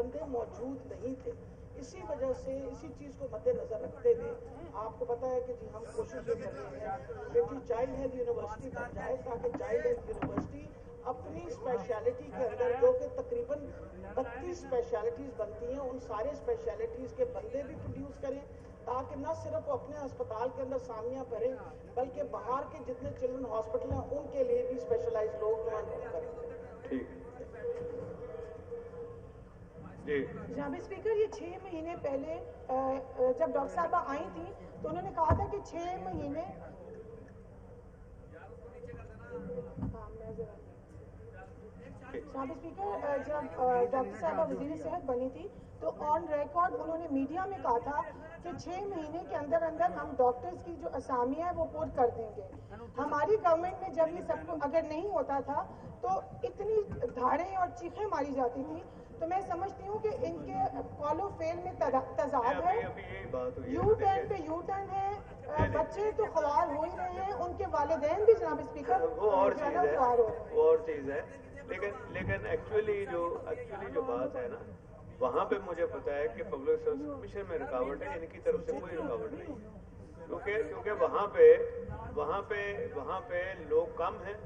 बंदे मौजूद नहीं थे। इसी वजह से इसी चीज़ को मद्देनजर रखते हुए आपको पता है कि जी हम कोशिश ये कर रहे हैं कि जी चाइल्ड हेल्थ यूनिवर्सिटी बन जाए, ताकि चाइल्ड हेल्थ यूनिवर्सिटी अपनी स्पेशलिटी के अंदर, जो कि तकरीबन 32 स्पेशलिटीज़ बनती हैं, उन सारे स्पेशलिटीज़ के बंदे भी प्रोड्यूस करें, ताकि न सिर्फ वो अपने अस्पताल के अंदर सामियाँ भरें, बल्कि बाहर के जितने चिल्ड्रन हॉस्पिटल हैं उनके लिए भी स्पेशलाइज्ड लोग जो हैं करें। ठीक जी जनाब स्पीकर, ये 6 महीने पहले जब डॉक्टर साहबा आई थी तो उन्होंने कहा था कि 6 महीने जनाब स्पीकर, जब डॉक्टर साहबा वजीर सेहत बनी थी तो ऑन रिकॉर्ड उन्होंने मीडिया में कहा था कि 6 महीने के अंदर अंदर हम डॉक्टर्स की जो असामियाँ है वो पुर कर देंगे। हमारी गवर्नमेंट में जब ये सब कुछ अगर नहीं होता था तो इतनी धाड़ें और चीखें मारी जाती थी। तो मैं समझती हूँ कि इनके कॉलो फेल में तजाद है, यू टर्न पे यू टर्न है, बच्चे तो ख्वार हो ही रहे हैं, उनके वालिदैन भी जनाब स्पीकर वो और चीज़ है, ख्वार हो रहे हैं। वो और चीज़ है। लेकिन एक्चुअली जो बात है ना, वहाँ पे मुझे पता है कि पब्लिक सर्विस कमीशन में रुकावट है, इनकी तरफ से कोई रुकावट नहीं, क्योंकि वहाँ पे लोग कम हैं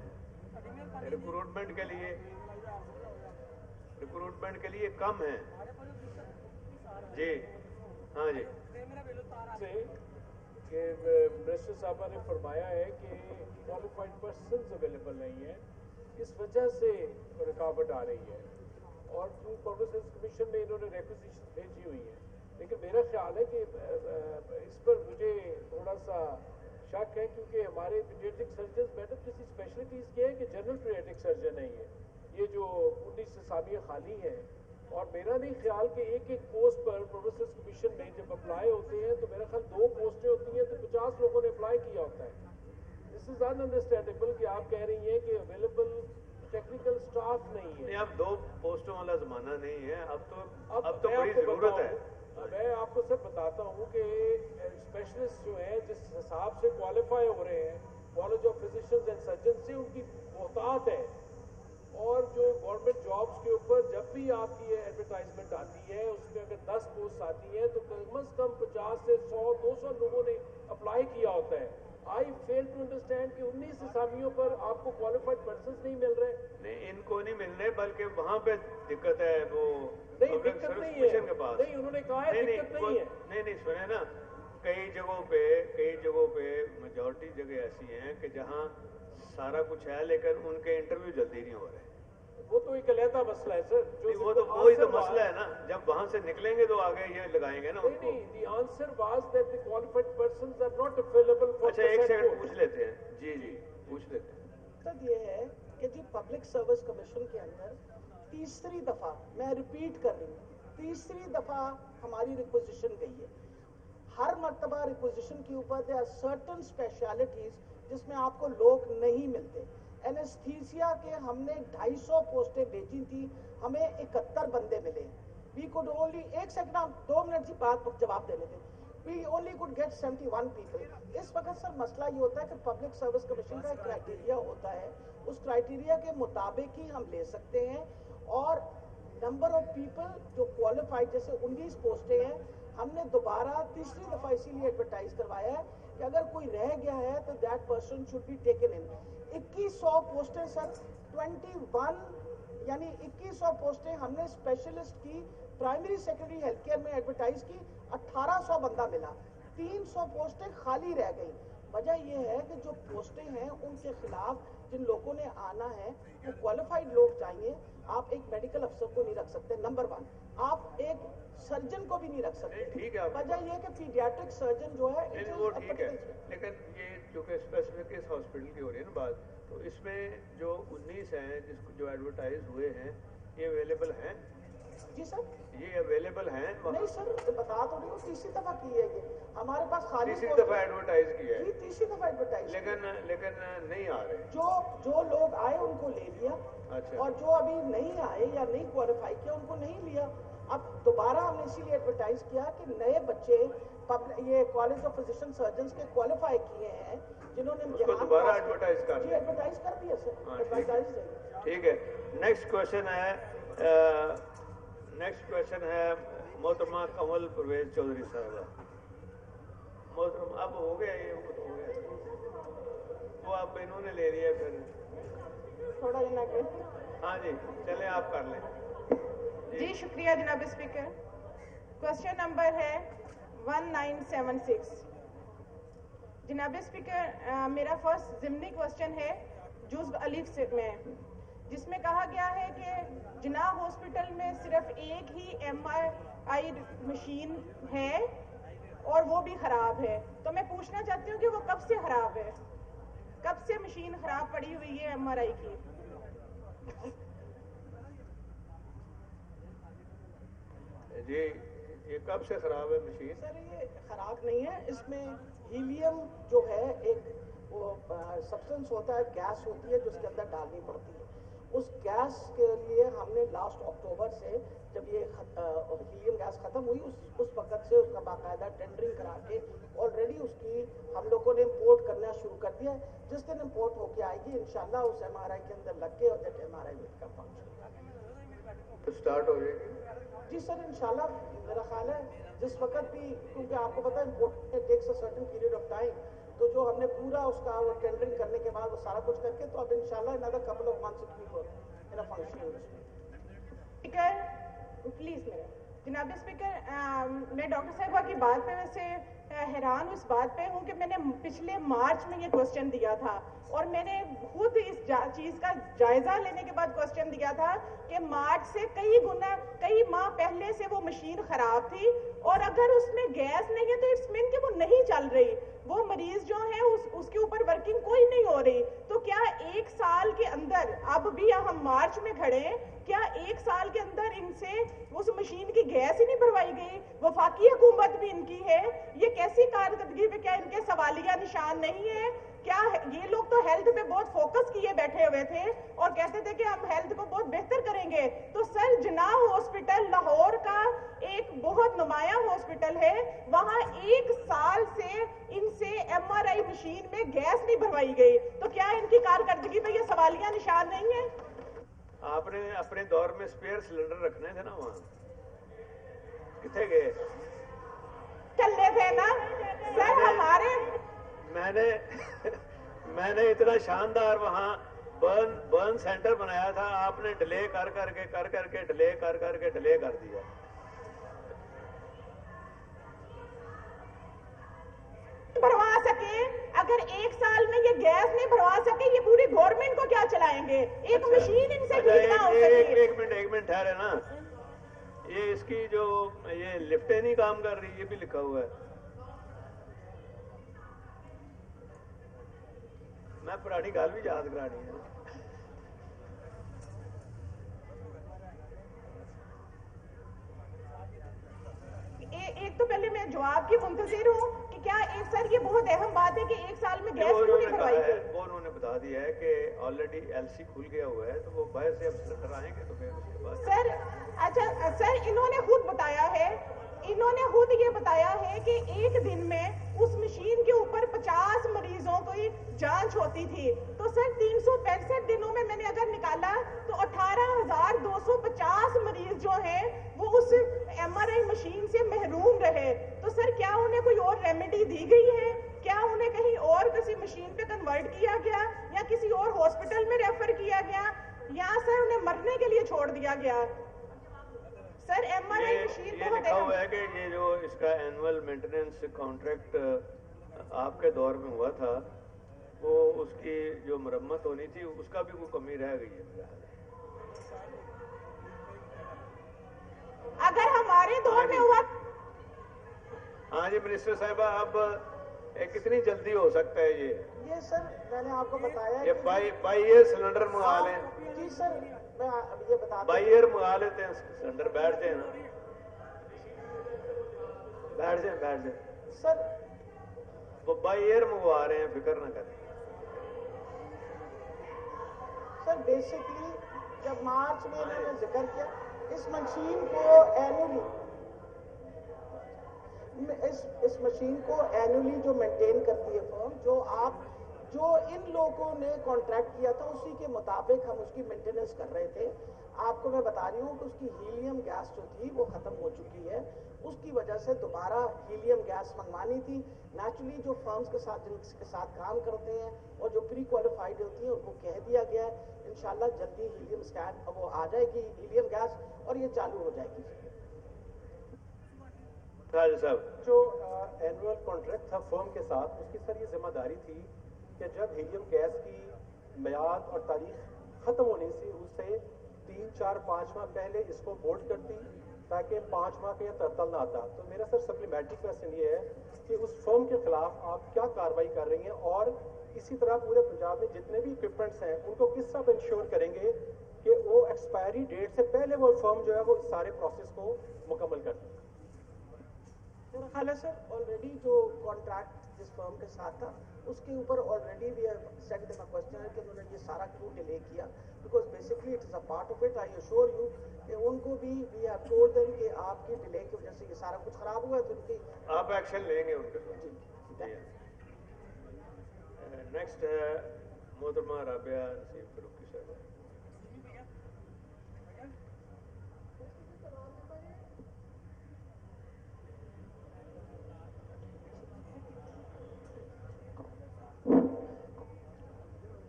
रिक्रूटमेंट के लिए कम है। जी हाँ जी से कि मिनिस्टर साहबा ने फरमाया है कि क्वालिफाइड पर्सन्स अवेलेबल नहीं है, इस वजह से रुकावट आ रही है और थ्रू पब्लिक सर्विस कमीशन में इन्होंने रिक्वेजिशन भेजी हुई है। लेकिन मेरा ख्याल है कि इस पर मुझे थोड़ा सा शक है, क्योंकि हमारे पीडियाट्रिक सर्जन मैडम किसी स्पेशलिटीज़ के हैं कि जनरल पीडियाट्रिक सर्जन नहीं है। ये जो 19 असामियाँ खाली हैं, और मेरा नहीं ख्याल कि एक पोस्ट पर पब्लिक सर्विस कमीशन में जब अप्लाई होते हैं तो मेरा ख्याल 2 पोस्टें होती हैं तो 50 लोगों ने अप्लाई किया होता है। दिस इज अनअंडरस्टैंडेबल कि आप कह रही हैं कि अवेलेबल टेक्निकल स्टाफ नहीं है। नहीं, अब 2 पोस्टों वाला जमाना नहीं है, अब तो बड़ी जरूरत है। मैं आपको सब बताता हूँ कि स्पेशलिस्ट जो है जिस हिसाब से क्वालिफाई हो रहे हैं college of physicians and surgeon से, उनकी मोहतात है। और जो गवर्नमेंट जॉब्स के ऊपर जब भी आपकी एडवर्टाइजमेंट आती है उसमें अगर 10 पोस्ट आती है तो कम अज कम 50 से 100-200 लोगों ने अप्लाई किया होता है। आई फेल टू अंडरस्टैंड कि 19 असामियों पर आपको क्वालिफाइड पर्सन नहीं मिल रहे। नहीं, इनको नहीं मिल रहे, बल्कि वहाँ पे दिक्कत है। वो नहीं, दिक्कत नहीं है के पास नहीं, उन्होंने कहा है दिक्कत नहीं है। नहीं सुने ना, कई जगहों पे मेजॉरिटी जगह ऐसी हैं कि जहाँ सारा कुछ है लेकिन उनके इंटरव्यू जल्दी नहीं हो रहे। वो तो एक अलहदा मसला है सर, जो वही तो मसला है ना, जब वहाँ से निकलेंगे तो आगे ये लगाएंगे ना उनको। The answer was that the qualified persons are not available for अच्छा, एक सेकंड पूछ लेते हैं। जी पूछ लेते हैं। मकसद ये है कि जी पब्लिक सर्विस कमीशन के अंदर तीसरी दफा, मैं रिपीट कर रही हूँ, तीसरी दफा हमारी रिक्वेजिशन गई है। हर मर्तबा रिक्वेजिशन के ऊपर दे आर सर्टन स्पेशलिटीज जिसमें आपको लोग नहीं मिलते। एनेस्थीसिया के हमने 250 पोस्टें भेजी थी, हमें 71 बंदे मिले। वी कुड ओनली, एक सेकंड आप 2 मिनट की बात जवाब देने दें, we only could get 71 people. इस वक्त सर मसला ये होता है कि पब्लिक सर्विस कमीशन का एक क्राइटेरिया होता है, उस क्राइटेरिया के मुताबिक ही हम ले सकते हैं। और नंबर ऑफ पीपल जो क्वालिफाइड, जैसे 19 पोस्टें हैं, हमने दोबारा तीसरी दफा इसीलिए एडवर्टाइज करवाया है कि अगर कोई रह गया है तो that person should be taken in. 2100 पोस्टें सर, 21 यानी 2100 पोस्टें हमने स्पेशलिस्ट की प्राइमरी सेकेंडरी हेल्थ केयर में एडवर्टाइज की, 1800 बंदा मिला, 300 पोस्टें खाली रह गई। वजह यह है कि जो पोस्टें हैं उनके खिलाफ जिन लोगों ने आना है वो क्वालिफाइड लोग चाहिए। आप एक मेडिकल अफसर को नहीं रख सकते, नंबर 1, आप एक सर्जन को भी नहीं रख सकते। ठीक है, वजह यह कि पीडियाट्रिक सर्जन जो है वो ठीक है, लेकिन ये चूंकि स्पेसिफिक इस हॉस्पिटल की हो रही है ना बात, तो इसमें जो 19 हैं जिसको जो एडवर्टाइज हुए हैं ये अवेलेबल हैं? जी सर, ये अवेलेबल हैं? नहीं सर, बता तो रही हूँ, तीसरी दफा की है ये हमारे पास खाली, तीसरी दफा एडवर्टाइज की है, तीसरी दफा एडवर्टाइज, लेकिन नहीं आ रहे। जो लोग आए उनको ले लिया। अच्छा। और जो अभी नहीं आए या नहीं क्वालिफाई किया उनको नहीं लिया। अब दोबारा हमने इसीलिए एडवर्टाइज किया कि नए बच्चे ये कॉलेज ऑफ फिजिशियन सर्जन के क्वालिफाई किए हैं जिन्होंने दोबारा एडवर्टाइज कर दिया। एडवर्टाइज कर दिया सर, एडवर्टाइज। ठीक है, नेक्स्ट क्वेश्चन है नेक्स्ट क्वेश्चन है मोहतरमा कमल परवेज चौधरी साहबा। मोहतरमा अब हो गया, ये हो गया वो अब इन्होंने ले लिया, फिर थोड़ा देना के हाँ जी चले आप कर लें। जी शुक्रिया जनाब स्पीकर। क्वेश्चन नंबर है 1976। जनाब स्पीकर, मेरा फर्स्ट ज़िमनी क्वेश्चन है जुज़्व अलिफ से में, जिसमें कहा गया है कि जिन्ना हॉस्पिटल में सिर्फ एक ही MRI मशीन है और वो भी ख़राब है। तो मैं पूछना चाहती हूँ कि वो कब से ख़राब है, कब से मशीन ख़राब पड़ी हुई है MRI की? जी ये कब से खराब है मशीन? सर ये खराब नहीं है, इसमें हीलियम जो है एक वो सब्सटेंस होता है, गैस होती है जो उसके अंदर डालनी पड़ती है। उस गैस के लिए हमने लास्ट अक्टूबर से जब ये हीलियम गैस खत्म हुई उस वक्त से उसका बाकायदा टेंडरिंग करा के ऑलरेडी उसकी हम लोगों ने इंपोर्ट करना शुरू कर दिया है। जिस दिन इंपोर्ट होके आएगी इंशाल्लाह उस MRI के अंदर लग के और that MRI will come function start हो जाएगी। जी सर इंशाल्लाह मेरा ख्याल है जिस वक्त भी, क्योंकि आपको पता है import tax a certain period of time, तो जो हमने पूरा उसका वो टेंडरिंग करने के बाद वो सारा कुछ करके तो अब इंशाल्लाह another couple of months it will in a functional. Speaker please मेरा जनाब स्पीकर, मैं डॉक्टर साहिबा की बात पे वैसे हैरान हूँ, इस बात पे हूँ कि मैंने पिछले मार्च में ये क्वेश्चन दिया था और मैंने खुद इस चीज़ का जायजा लेने के बाद क्वेश्चन दिया था कि मार्च से कई माह पहले से वो मशीन खराब थी और अगर उसमें गैस नहीं है तो इट्स मीन कि वो नहीं चल रही, वो मरीज जो है उसके ऊपर वर्किंग कोई नहीं हो रही। तो क्या एक साल के अंदर, अब भी हम मार्च में खड़े हैं, क्या एक साल के अंदर इनसे उस मशीन की गैस ही नहीं भरवाई गई? वफाकी हुकूमत भी इनकी है, ये कैसी कारकर्दगी पे क्या इनके सवालिया निशान नहीं है? क्या ये लोग तो हेल्थ पे बहुत फोकस किए बैठे हुए थे और कहते थे कि हम हेल्थ को बहुत बेहतर करेंगे। तो सर जिन्ना हॉस्पिटल लाहौर का एक बहुत नुमाया हॉस्पिटल है, वहां एक साल से इनसे MRI मशीन में गैस नहीं भरवाई गई, तो क्या इनकी कारकर्दगी पे ये सवालिया निशान नहीं है? आपने अपने दौर में स्पेयर सिलेंडर रखने थे ना, वहाँ कितने गए? चलने थे ना सर हमारे। मैंने इतना शानदार वहाँ बर्न सेंटर बनाया था, आपने डिले कर करके डिले कर दिया। भरवा सके, अगर एक साल में ये गैस नहीं भरवा सके ये पूरी गवर्नमेंट को क्या चलाएंगे? एक मशीन इनसे ठीक ना हो सके। एक मिनट ठहरे ना, ये इसकी जो ये लिफ्टें नहीं काम कर रही, ये भी लिखा हुआ है। मैं पुरानी गाल भी याद करानी है। एक तो पहले मैं जवाब की मुंतजिर हूँ कि क्या एक सर ये बहुत अहम बात है कि एक साल में गैस क्यों नहीं भरवाई गई? वो उन्होंने बता दिया है कि ऑलरेडी LC खुल गया हुआ है, तो वो बाहर से अब सिलेंडर आएंगे तो फिर उसके बाद सर अच्छा सर इन्होंने खुद ये बताया है कि एक दिन में उस मशीन के ऊपर 50 मरीजों की जांच होती थी। तो सर 365 दिनों में मैंने अगर निकाला तो 18,250 मरीज जो हैं वो उस MRI मशीन से महरूम रहे। तो सर क्या उन्हें कोई और रेमेडी दी गई है? क्या उन्हें कहीं और किसी मशीन पे कन्वर्ट किया गया या किसी और हॉस्पिटल में रेफर किया गया या सर उन्हें मरने के लिए छोड़ दिया गया? सर MRI मशीन ये लिखा हुआ है कि ये जो इसका एनुअल मेंटेनेंस कॉन्ट्रैक्ट आपके दौर में हुआ था, वो उसकी जो मरम्मत होनी थी उसका भी कोई कमी रह गई है। अगर हमारे दौर में हुआ। हाँ जी मिनिस्टर साहिबा, अब कितनी जल्दी हो सकता है ये सर मैंने आपको बताया ये बाई ईयर सिलेंडर मंगा लें। जी सर मैं ये बता बाई ईयर मंगा लेते हैं सिलेंडर, बैठते हैं ना, बैठ जाए सर, वो बाई ईयर मंगवा रहे हैं, फिक्र ना करें। सर बेसिकली जब मार्च में इन्होंने जिक्र किया इस मशीन को एनुअली जो मेंटेन करती है फर्म, जो इन लोगों ने कॉन्ट्रैक्ट किया था उसी के मुताबिक हम उसकी मेंटेनेंस कर रहे थे। आपको मैं बता रही हूँ कि उसकी हीलियम गैस जो थी वो ख़त्म हो चुकी है, उसकी वजह से दोबारा हीलियम गैस मंगवानी थी। नेचुरली जो फर्म्स के साथ जिनके साथ काम करते हैं और जो प्री क्वालिफाइड होती हैं उनको कह दिया गया है इंशाल्लाह जल्दी हीलियम स्टैंड वो आ जाएगी हीलियम गैस और ये चालू हो जाएगी। जो एनुअल कॉन्ट्रैक्ट था फर्म के साथ, उसकी सर ये जिम्मेदारी थी कि जब हीलियम गैस की मियाद और तारीख ख़त्म होने से उससे 3, 4, 5 माह पहले इसको बोर्ड करती ताकि 5 माह का तरतल ना आता। तो मेरा सर सप्लीमेंट्री क्वेश्चन ये है कि उस फर्म के खिलाफ आप क्या कार्रवाई कर रही हैं, और इसी तरह पूरे पंजाब में जितने भी इक्विपमेंट्स हैं उनको किस तरह इंश्योर करेंगे कि वो एक्सपायरी डेट से पहले वो फर्म जो है वो सारे प्रोसेस को मुकम्मल कर दे। मेरा ख्याल है सर ऑलरेडी जो कॉन्ट्रैक्ट जिस फर्म के साथ था उसके ऊपर already we have send them a question कि उन्होंने ये सारा क्यों डिले किया, because basically it is a part of it. I assure you कि उनको भी वी हैव टोल्ड देम कि आपकी डिले की वजह से ये सारा कुछ खराब हुआ है, तो उनकी आप एक्शन लेंगे उनके साथ। नेक्स्ट है मोहतरमा राबिया नसीम फरूकी साहब।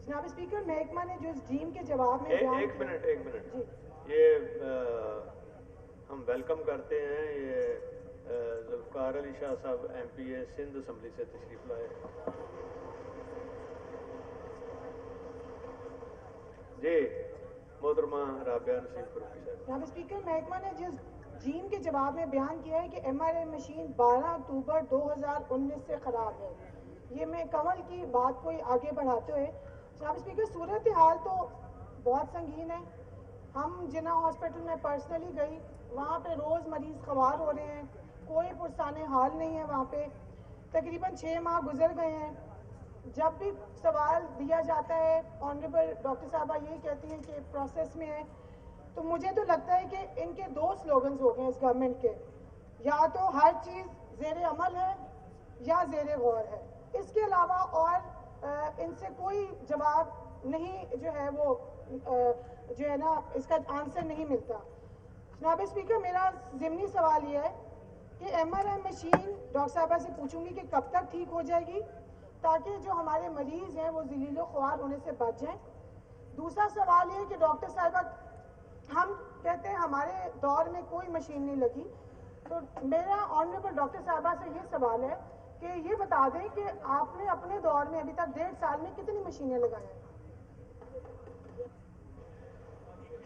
जनाब स्पीकर, महकमा ने जो इस ड्रीम के जवाब में एक मिनट ये हम वेलकम करते हैं ये जुल्फकार अली शाह साहब MPA सिंध असम्बली से तशरीफ लाए। जी मोहतरमा राबिया नसीम फरूकी साहब। जनाब स्पीकर, महकमा ने जिस ड्रीम के जवाब में बयान किया है कि MRI मशीन 12 अक्टूबर 2019 से खराब है, ये मैं कमल की बात को आगे बढ़ाते हुए जनाब स्पीकर, सूरत हाल तो बहुत संगीन है। हम जिन्ना हॉस्पिटल में पर्सनली गई, वहाँ पे रोज़ मरीज खवार हो रहे हैं, कोई पुरसाने हाल नहीं है। वहाँ पे तकरीबन 6 माह गुजर गए हैं। जब भी सवाल दिया जाता है ऑनरेबल डॉक्टर साहबा यही कहती हैं कि प्रोसेस में है, तो मुझे तो लगता है कि इनके 2 स्लोगन्स हो गए इस गवर्नमेंट के, या तो हर चीज़ ज़ेरे अमल है या ज़ेरे गौर है, इसके अलावा और इनसे कोई जवाब नहीं जो है वो जो है ना इसका आंसर नहीं मिलता। जनाब स्पीकर, मेरा ज़िमनी सवाल ये है कि MRI मशीन डॉक्टर साहबा से पूछूंगी कि कब तक ठीक हो जाएगी ताकि जो हमारे मरीज़ हैं वो ज़लीलो ख्वार होने से बच जाएं। दूसरा सवाल ये है कि डॉक्टर साहबा हम कहते हैं हमारे दौर में कोई मशीन नहीं लगी, तो मेरा ऑनरेबल डॉक्टर साहबा से ये सवाल है कि ये बता दें कि आपने अपने दौर में अभी तक 1.5 साल में कितनी मशीनें लगाई हैं?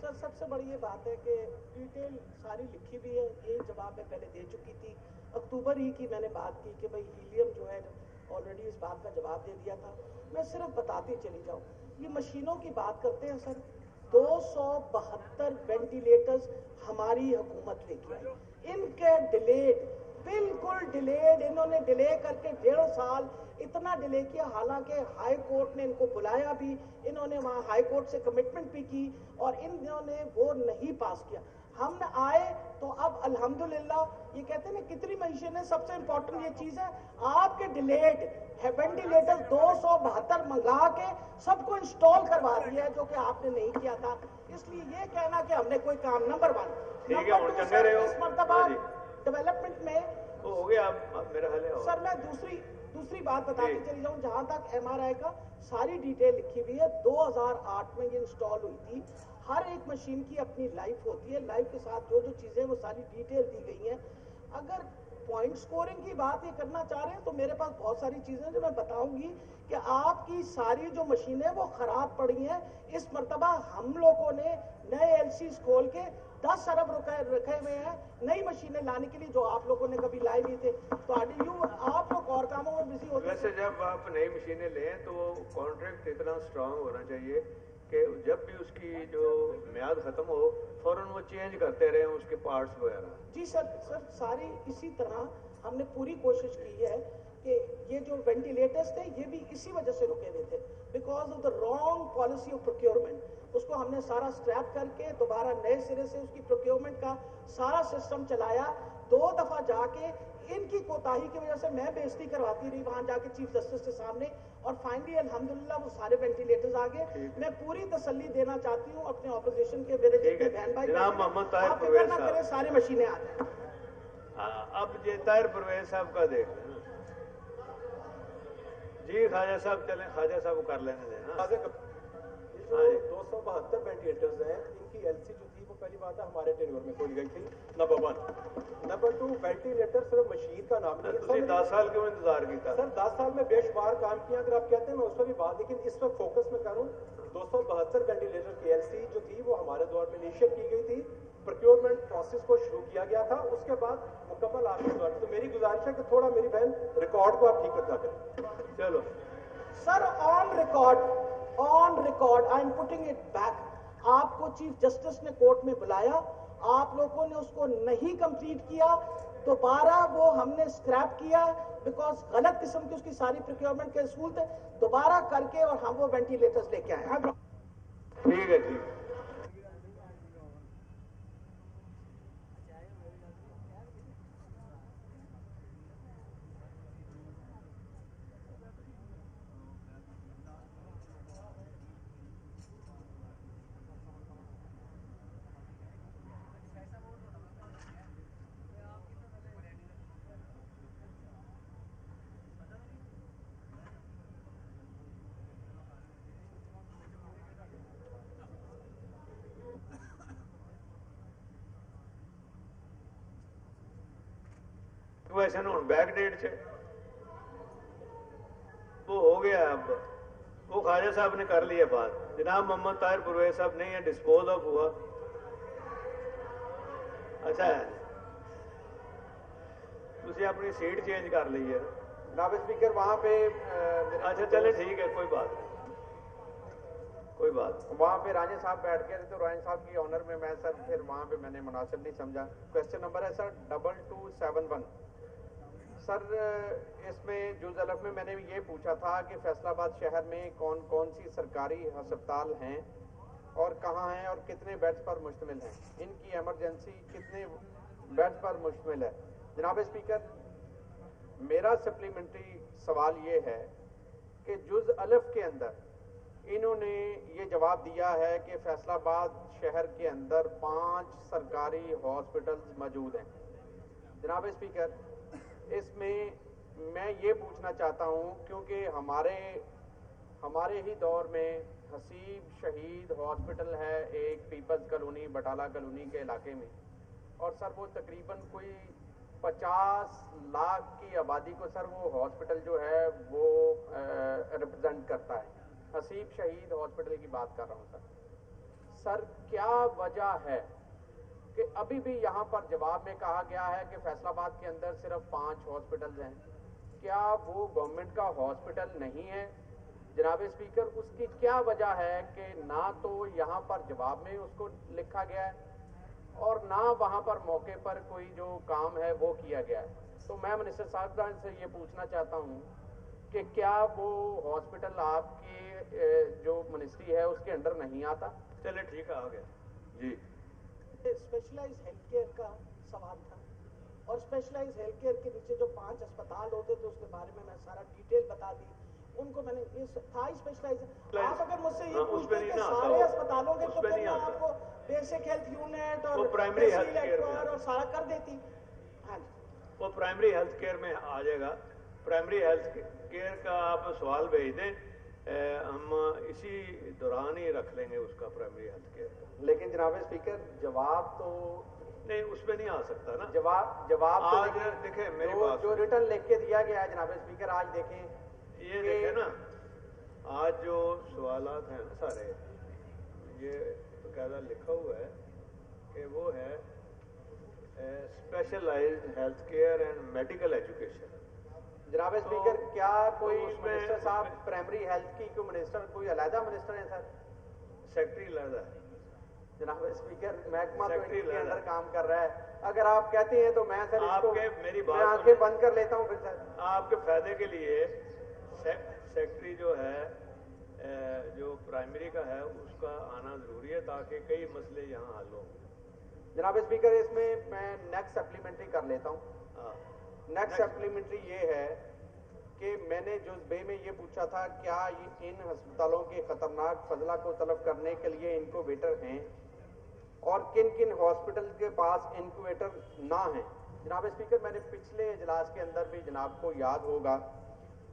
सर सबसे बड़ी ये बात है कि डिटेल सारी लिखी हुई है, ये जवाब मैं पहले दे चुकी थी। अक्टूबर ही की मैंने बात की कि भाई हीलियम जो है ऑलरेडी इस बात का जवाब दे दिया था। मैं सिर्फ बताती चली जाऊँ, ये मशीनों की बात करते हैं सर, 272 वेंटिलेटर्स हमारी हुकूमत लेके आई, इनके डिलेड बिल्कुल डिलेड, इन्होंने डिले करके 1.5 साल इतना डिले किया। हालांकि हाई कोर्ट ने इनको बुलाया भी, इन्होंने वहाँ हाई कोर्ट से कमिटमेंट भी की और इन्होंने वो नहीं पास किया। हम आए तो अब अल्हम्दुलिल्लाह ये कहते हैं ना कितनी मशीनें, सबसे इंपॉर्टेंट ये चीज़ है आपके डिलेड वेंटिलेटर 272 मंगा के सबको इंस्टॉल करवा दिया है, जो कि आपने नहीं किया था। इसलिए ये कहना कि हमने कोई काम नंबर 1 इस मरतबा डेवलपमेंट में हो गया। आप मेरा हाल है सर, मैं दूसरी बात बताती चली जाऊं, जहां तक MRI का सारी डिटेल लिखी हुई है। 2008 में ये इंस्टॉल हुई थी। हर एक मशीन की अपनी लाइफ होती है, लाइफ के साथ जो जो चीजें वो सारी डिटेल दी गई हैं। अगर पॉइंट स्कोरिंग की बात ये करना चाह रहे हैं तो मेरे पास बहुत सारी चीजें जो मैं बताऊंगी कि आपकी सारी जो मशीनें वो खराब पड़ी हैं। इस मरतबा हम लोगों ने नए LCs खोल के 10 अरब रुपए रखे हुए हैं नई मशीनें लाने के लिए, जो आप लोगों ने कभी लाई नहीं थे। तो आप लोग और कामों में बिजी होते हैं। वैसे जब आप नई मशीनें लें तो कॉन्ट्रैक्ट इतना स्ट्रांग होना चाहिए कि जब भी उसकी जो म्याद खत्म हो फौरन वो चेंज करते रहे उसके पार्ट्स वगैरह। जी सर, सारी इसी तरह हमने पूरी कोशिश की है कि ये जो वेंटिलेटर्स थे ये भी इसी वजह से रुके हुए थे, because of the wrong policy of procurement. उसको हमने सारा स्क्रैप करके दोबारा नए सिरे से उसकी प्रोक्योरमेंट का सारा सिस्टम चलाया। 2 दफा जाके इनकी कोताही की वजह से मैं बेइज्जती करवाती रही वहां जाके चीफ जस्टिस के सामने, और फाइनली अल्हम्दुलिल्लाह वो सारे वेंटिलेटर्स आ गए। मैं पूरी तसल्ली देना चाहती हूँ अपने ऑपोजिशन के मेरे जितने बहन भाई जनाब मोहम्मद ताहिर आप फिक्र परवेज ना साहब। करें, सारी मशीनें आ जाए। अब ये ताहिर परवेज साहब का देख लेना जी। ख्वाजा साहब चलें, ख्वाजा साहब को कर लेने देना। ये जो 272 वेंटिलेटर्स हैं, इनकी एलसी जो थी वो पहली बात है हमारे टेन्योर में खोली गई थी, नंबर 1। नंबर 2, वेंटिलेटर सिर्फ मशीन का नाम नहीं है। 10 साल क्यों इंतजार किया सर 10 साल में बेशुमार काम किया, अगर आप कहते हैं मैं उस पर भी बात, लेकिन इस वक्त फोकस में करूं 272 वेंटिलेटर की एलसी जो थी वो हमारे दौर में इनिशिएट की गई थी, प्रोक्योरमेंट प्रोसेस को शुरू किया गया था, उसके बाद मुकम्मल आपके दौर में। तो मेरी गुजारिश है कि थोड़ा मेरी बहन रिकॉर्ड को आप ठीक रखा करें। चलो sir on record I am putting it back. आपको चीफ जस्टिस ने कोर्ट में बुलाया, आप लोगों ने उसको नहीं कंप्लीट किया, दोबारा वो हमने स्क्रैप किया बिकॉज गलत किस्म की उसकी सारी प्रोक्योरमेंट के असूल थे, दोबारा करके और हम वो वेंटिलेटर्स लेके आए। ठीक है, ठीक। वैसे ना बैक डेट से वो हो गया। अब वो ख्वाजा साहब ने कर लिया बात, जनाब मोहम्मद ताहिर परवेज साहब नहीं है, डिस्पोज ऑफ हुआ। अच्छा है, तुझे अपनी सीट चेंज कर ली है जनाब स्पीकर, वहाँ पे अच्छा चले ठीक है, कोई बात नहीं, कोई बात। वहाँ पे राजे साहब बैठ गए थे, तो राजे साहब की ऑनर में मैं सर फिर वहाँ पे मैंने मुनासिब नहीं समझा। क्वेश्चन नंबर है सर 2271। सर इसमें जुज़ अलफ में मैंने ये पूछा था कि फैसलाबाद शहर में कौन कौन सी सरकारी अस्पताल हैं और कहाँ हैं और कितने बेड्स पर मुश्तमिल हैं, इनकी इमरजेंसी कितने बेड्स पर मुश्तमिल है। जनाब स्पीकर, मेरा सप्लीमेंट्री सवाल ये है कि जुज़ अलफ के अंदर इन्होंने ये जवाब दिया है कि फैसलाबाद शहर के अंदर 5 सरकारी हॉस्पिटल्स मौजूद हैं। जनाब स्पीकर, इसमें मैं ये पूछना चाहता हूँ, क्योंकि हमारे ही दौर में हसीब शहीद हॉस्पिटल है एक पीपल्स कॉलोनी बटाला कॉलोनी के इलाके में, और सर वो तकरीबन कोई 50 लाख की आबादी को सर वो हॉस्पिटल जो है वो रिप्रेजेंट करता है। हसीब शहीद हॉस्पिटल की बात कर रहा हूँ सर क्या वजह है कि अभी भी यहाँ पर जवाब में कहा गया है कि फैसलाबाद के अंदर सिर्फ 5 हॉस्पिटल्स हैं, क्या वो गवर्नमेंट का हॉस्पिटल नहीं है? जनाब स्पीकर, उसकी क्या वजह है कि ना तो यहाँ पर जवाब में उसको लिखा गया है और ना वहाँ पर मौके पर कोई जो काम है वो किया गया है। तो मैं मिनिस्टर साहब से ये पूछना चाहता हूँ कि क्या वो हॉस्पिटल आपकी जो मिनिस्ट्री है उसके अंडर नहीं आता? चले ठीक है, आ गया जी। स्पेशलाइज्ड हेल्थ केयर का सवाल था, और स्पेशलाइज्ड हेल्थ केयर के नीचे जो 5 अस्पताल होते थे उसके बारे में मैं सारा डिटेल बता दी उनको। मैंने ये था स्पेशलाइज्ड। आप अगर मुझसे ये पूछते हैं कि सारे अस्पतालों के तो मैं आपको बेसिक हेल्थ यूनिट और प्राइमरी हेल्थ केयर और सारा कर देती। हाँ जी, वो प्राइमरी हेल्थ केयर में आ जाएगा। प्राइमरी हेल्थ केयर का आप सवाल भेज दें, हम इसी दौरान ही रख लेंगे उसका प्राइमरी हेल्थ केयर का। लेकिन जनाब स्पीकर, जवाब तो नहीं, उसमें नहीं आ सकता ना जवाब आज तो देखें मेरी बात जो रिटर्न लिख के दिया गया है जनाब स्पीकर, आज देखें ये देखें ना, आज जो सवालात हैं ना सारे, ये बकायदा लिखा हुआ है कि वो है specialized health care and medical education. जनाब स्पीकर, क्या कोई मिनिस्टर साहब उसमें- प्राइमरी हेल्थ की कोई मिनिस्टर, कोई अलहदा मिनिस्टर है सर? सेक्रेटरी लगा है जनाब स्पीकर, महकमा तो सेक्रेटरी इनके लहदा। अंदर काम कर रहा है, अगर आप कहते हैं तो मैं सर इसको मेरी मैं आंखें बंद कर लेता हूँ फिर सर। आपके फायदे के लिए सेक्रेटरी जो है जो प्राइमरी का है उसका आना जरूरी है ताकि कई मसले यहाँ हल हो। जनाब स्पीकर, इसमें मैं नेक्स्ट सप्लीमेंट्री कर लेता हूँ। नेक्स्ट सप्लीमेंट्री ये है कि मैंने जो बे में ये पूछा था क्या इन अस्पतालों के खतरनाक फजला को तलब करने के लिए इनक्यूबेटर हैं और किन किन हॉस्पिटल के पास इनक्यूबेटर ना हैं। जनाब स्पीकर, मैंने पिछले इजलास के अंदर भी जनाब को याद होगा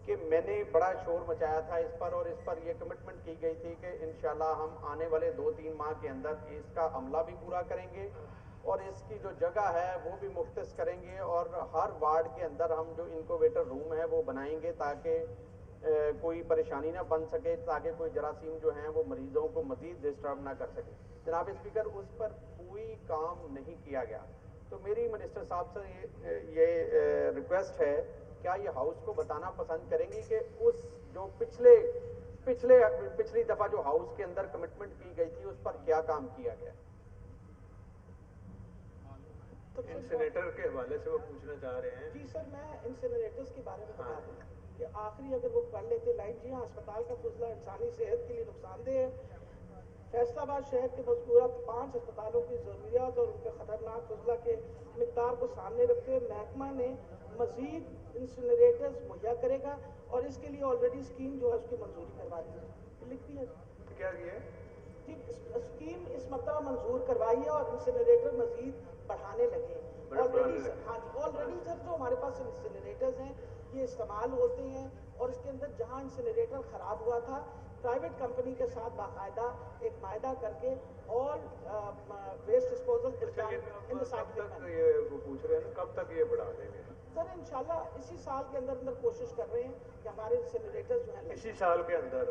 कि मैंने बड़ा शोर मचाया था इस पर और इस पर यह कमिटमेंट की गई थी कि इंशाल्लाह हम आने वाले 2-3 माह के अंदर इसका अमला भी पूरा करेंगे और इसकी जो जगह है वो भी मुख्तस करेंगे और हर वार्ड के अंदर हम जो इनक्यूबेटर रूम है वो बनाएंगे ताकि कोई परेशानी ना बन सके, ताकि कोई जरासीम जो हैं वो मरीजों को मजीद डिस्टर्ब ना कर सके। जनाब स्पीकर, उस पर कोई काम नहीं किया गया। तो मेरी मिनिस्टर साहब से ये रिक्वेस्ट है, क्या ये हाउस को बताना पसंद करेंगी कि उस जो पिछली दफा जो हाउस के अंदर कमिटमेंट की गई थी उस पर क्या काम किया गया। तो इंसिनेटर के हवाले से वो पूछना चाह रहे हैं। जी सर, मैं इंसिनरेटर्स के बारे में बता दूं कि आखिरी अगर वो पढ़ लेते लाइन, जी हाँ, अस्पताल का फजला इंसानी सेहत के लिए नुकसानदेह है। फैसलाबाद शहर के मज़कूरा 5 अस्पतालों की ज़रूरियात और उनके खतरनाक फजला के मिकदार को सामने रखते हुए महकमा ने मजीद इंसिनरेटर्स मुहैया करेगा और इसके लिए ऑलरेडी स्कीम जो है उसकी मंजूरी करवा दी है। लिख दी है क्या किया ठीक, स्कीम इस मरतबा मंजूर करवाई है और इंसिनरेटर मजीद बढ़ाने लगे ऑलरेडी। हाँ जी, ऑलरेडी सर जो हमारे पास इंसिनरेटर्स हैं ये इस्तेमाल होते हैं और इसके अंदर जहाँ इंसिनरेटर खराब हुआ था प्राइवेट कंपनी के साथ बाकायदा एक मायदा करके ऑल वेस्ट डिस्पोजल ये वो पूछ रहे हैं कब तक ये बढ़ा देंगे। सर इंशाल्लाह इसी साल के अंदर अंदर कोशिश कर रहे हैं कि हमारे इंसिनरेटर्स जो है इसी साल के अंदर।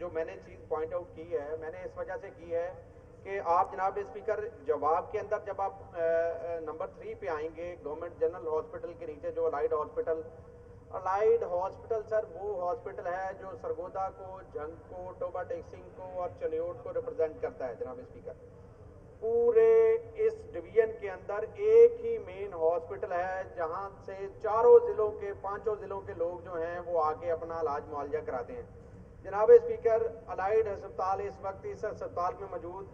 जो मैंने चीज पॉइंट आउट की है मैंने इस वजह से की है कि आप जनाब स्पीकर जवाब के अंदर जब आप नंबर 3 पे आएंगे गवर्नमेंट जनरल हॉस्पिटल के नीचे जो अलाइड हॉस्पिटल सर वो हॉस्पिटल है जो सरगोदा को, झंग को, टोबा टेक्सिंग को और चनियोट को रिप्रेजेंट करता है। जनाब स्पीकर, पूरे इस डिवीजन के अंदर एक ही मेन हॉस्पिटल है जहां से 5 जिलों के लोग जो हैं वो आके अपना इलाज मुआवजा कराते हैं। जनाब स्पीकर, अलाइड अस्पताल इस वक्त इस अस्पताल में मौजूद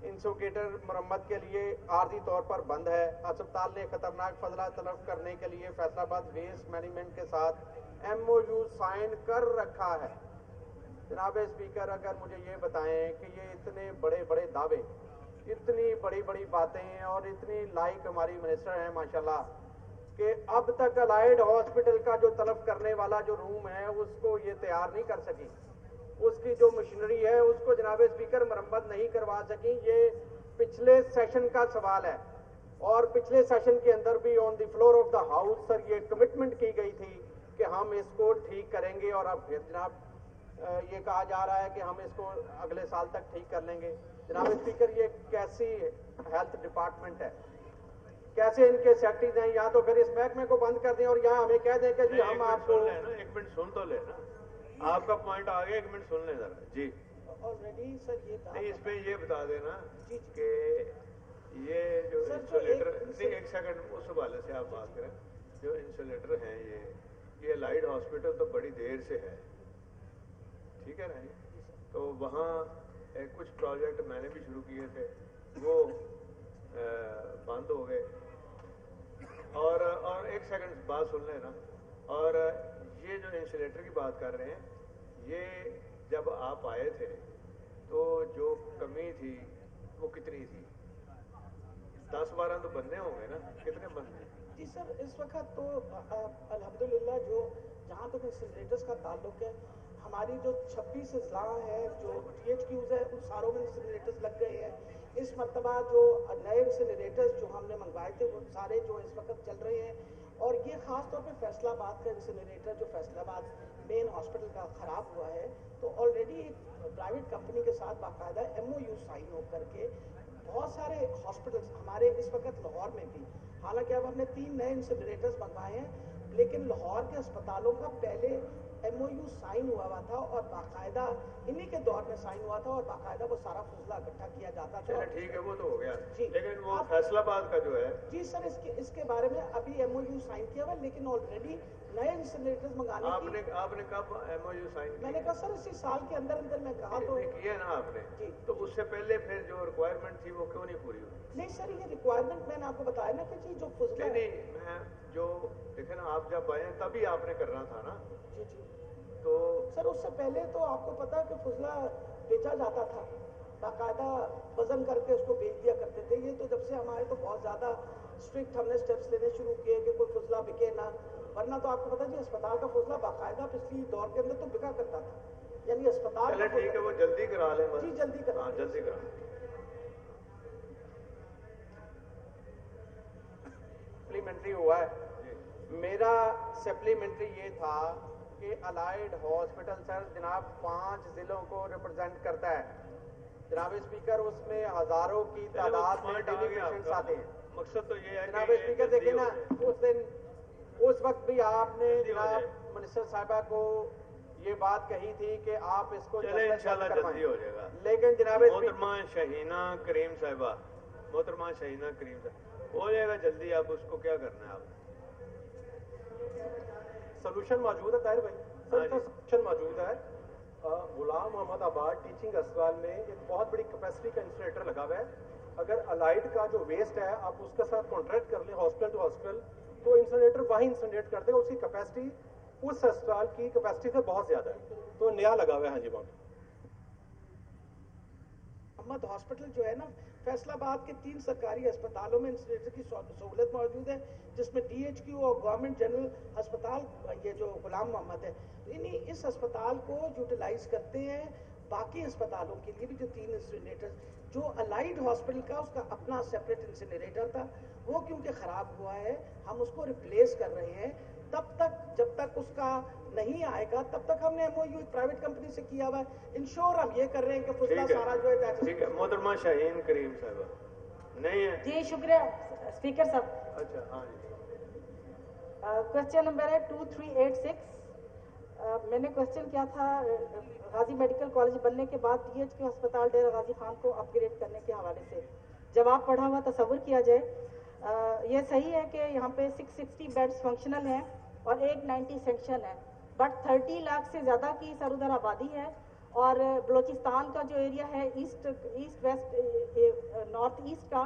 इंसोकेटर मरम्मत के लिए आर्जी तौर पर बंद है। अस्पताल ने खतरनाक फजला तलब करने के लिए फैसलाबाद वेस्ट मैनेजमेंट के साथ MOU साइन कर रखा है। जनाब स्पीकर, अगर मुझे ये बताएं कि ये इतने बड़े बड़े दावे, इतनी बड़ी बड़ी बातें और इतनी लाइक हमारी मिनिस्टर हैं माशाल्लाह कि अब तक अलाइड हॉस्पिटल का जो तलब करने वाला जो रूम है उसको ये तैयार नहीं कर सकी, उसकी जो मशीनरी है उसको जनाब स्पीकर मरम्मत नहीं करवा सकी। ये पिछले सेशन का सवाल है और पिछले सेशन के अंदर भी on the floor of the house sir ये कमिटमेंट की गई थी कि हम इसको ठीक करेंगे और अब फिर जनाब ये कहा जा रहा है कि हम इसको अगले साल तक ठीक कर लेंगे। जनाब स्पीकर, ये कैसी हेल्थ डिपार्टमेंट है, कैसे इनके सेक्रेटरीज हैं? या तो फिर इस महकमे को बंद कर दें और यहाँ हमें कह दें कि जी हम आपको। एक मिनट सुन तो लेना, आपका पॉइंट आ गया, 1 मिनट सुन ले जरा जी। ऑलरेडी सर ये नहीं, इस पे ये बता देना कि ये जो इंसुलेटर, नहीं 1 सेकंड उस हवाले से आप बात करें। जो इंसुलेटर हैं ये लाइट हॉस्पिटल तो बड़ी देर से है, ठीक है ना जी। तो वहाँ कुछ प्रोजेक्ट मैंने भी शुरू किए थे वो बंद हो गए। और 1 सेकंड बात सुन लेना। और ये जो इंसुलेटर की बात कर रहे हैं, ये जब आप आए थे तो जो कमी थी वो कितनी थी? 10-12 तो बनने होंगे ना, कितने बनने? जी सर, इस वक्त तो अल्हम्दुलिल्लाह जो जहाँ तक इंसिनरेटर्स का ताल्लुक है, हमारी जो 26 अजला है जो THQs है उन सारों में इंसिनरेटर्स लग गए हैं। इस मरतबा जो नए इंसिनरेटर्स जो हमने मंगवाए थे वो सारे जो इस वक्त चल रहे हैं। और ये खास तौर पे फैसलाबाद का इंसिनरेटर जो फैसलाबाद मेन हॉस्पिटल का खराब हुआ है, तो ऑलरेडी एक प्राइवेट कंपनी के साथ बाकायदा MOU साइन हो करके बहुत सारे हॉस्पिटल्स हमारे इस वक्त लाहौर में भी, हालांकि अब हमने 3 नए इंसिनरेटर्स मंगवाए हैं, लेकिन लाहौर के अस्पतालों का पहले MOU साइन हुआ था और बाकायदा इन्हीं के दौर में साइन हुआ था और बाकायदा वो सारा फुजला इकट्ठा किया जाता था। चलो ठीक है, वो तो हो गया जी। लेकिन वो फैसलाबाद का जो है जी सर, इसके बारे में अभी MOU साइन किया हुआ, लेकिन ऑलरेडी नए इंसिनरेटर्स मंगाने आपने कब MOU साइन किया? मैंने कहा सर इसी साल के अंदर अंदर मैं कहा तो किया ना आपने जी। तो उससे पहले फिर जो रिक्वायरमेंट थी वो क्यों नहीं पूरी हुई? नहीं सर, ये रिक्वायरमेंट मैंने आपको बताया ना कि जी जो फुजला नहीं मैं जो देखे ना, आप जब आए तभी आपने करना था ना। जी जी तो सर, उससे पहले तो आपको पता है कि फुजला बेचा जाता था, बाकायदा वजन करके उसको बेच दिया करते थे। ये तो जब से हमारे तो बहुत ज़्यादा स्ट्रिक्ट हमने स्टेप्स लेने शुरू किए कि कोई फुजला बिके ना, वरना तो आपको पता है जी अस्पताल का फुजला बाकायदा पिछली दौर के अंदर तो बिका करता था, यानी अस्पताल चले ठीक है, वो जल्दी करा लें बस। जी जल्दी करा। हाँ जल्दी करा। सप्लीमेंट्री हुआ है। मेरा सप्लीमेंट्री ये था कि अलाइड हॉस्पिटल सर जनाब 5 जिलों को रिप्रेजेंट करता है जनाब स्पीकर, उसमें हजारों की तादाद में डेली पेशेंट्स आते हैं। मकसद तो ये है जनाब स्पीकर देखे ना, उस दिन उस वक्त भी आपने जनाब मिनिस्टर साहिबा को ये बात कही थी कि आप इसको चले इंशाल्लाह जल्दी हो जाएगा। लेकिन जनाब मोहतरमा शहीना करीम साहिबा, मोहतरमा शहीना करीम साहिबा हो जाएगा जल्दी। आप उसको क्या करना है? आप सोल्यूशन मौजूद है ताहिर भाई? सर तो सोल्यूशन मौजूद है। गुलाम मोहम्मद आबाद टीचिंग अस्पताल में एक बहुत बड़ी कैपेसिटी का इंसिनरेटर लगा हुआ है। अगर अलाइड का जो वेस्ट है आप उसके साथ कॉन्ट्रैक्ट कर लें हॉस्पिटल टू हॉस्पिटल, तो इंसिनरेटर वहीं इंसिनरेट कर देगा। उसकी कैपेसिटी उस अस्पताल की कैपेसिटी से बहुत ज्यादा है, तो नया लगा हुआ है। हाँ जी वहाँ मोहम्मद हॉस्पिटल जो है ना, फैसलाबाद के 3 सरकारी अस्पतालों में इंसिनरेटर की सहूलत मौजूद है, जिसमें DHQ और गवर्नमेंट जनरल अस्पताल ये जो गुलाम मोहम्मद है, इन्हीं इस अस्पताल को यूटिलाइज करते हैं। बाकी अस्पतालों के लिए भी जो 3 इंसिनरेटर, जो अलाइड हॉस्पिटल का उसका अपना सेपरेट इंसिनरेटर था, वो क्योंकि ख़राब हुआ है हम उसको रिप्लेस कर रहे हैं। तब तक जब तक उसका नहीं आएगा तब तक हमने MOU प्राइवेट कंपनी से किया हुआ है। इंश्योर हम ये कर रहे हैं कि फुजला सारा जो है ठीक है। मोहतरमा शाहीन करीम साहबा नहीं है? जी शुक्रिया स्पीकर साहब। अच्छा हाँ जी। क्वेश्चन नंबर है 2386। मैंने क्वेश्चन किया था गाजी मेडिकल कॉलेज बनने के बाद DHQ अस्पताल डेरा गाजी खान को अपग्रेड करने के हवाले से जवाब पढ़ा हुआ तस्वुर किया जाए। ये सही है कि यहाँ पे 660 बेड्स फंक्शनल हैं और 890 सेक्शन है, बट 30 लाख से ज़्यादा की सर आबादी है और बलोचिस्तान का जो एरिया है ईस्ट वेस्ट नॉर्थ ईस्ट का